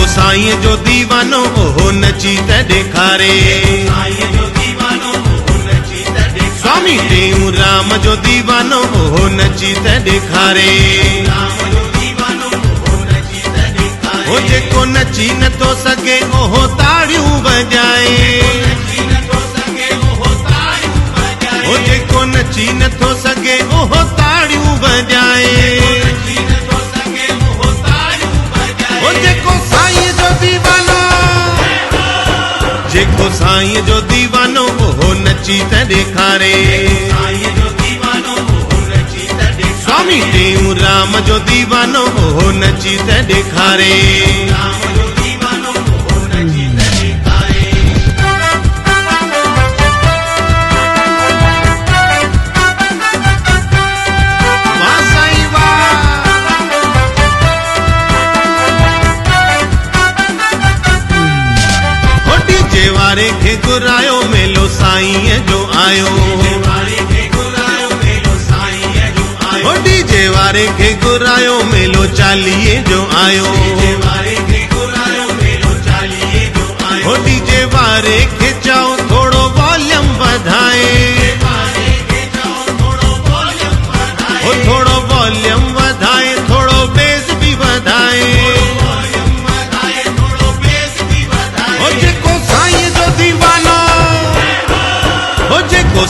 साईं जो दीवानो ओहो नची त ॾेखारे। स्वामी टेऊंराम जो दीवानो ओहो नची त ॾेखारे। ओ जेको नची नथो सघे ओहो ताड़ियूं वॼाए। ओ जेको नची नथो सघे ओहो ताड़ियूं वॼाए। ओ जेको साईं जो दीवानो, जेको साईं जो दीवानो ओहो नची त ॾेखारे। स्वामी टेऊंराम जो दीवानो ओहो नची त ॾेखारे। वारे खे घुरायो मेलो साईं जो आयो। ओ डीजे वारे खे घुरायो मेलो चालीहे जो आयो। ओ डीजे वारे खे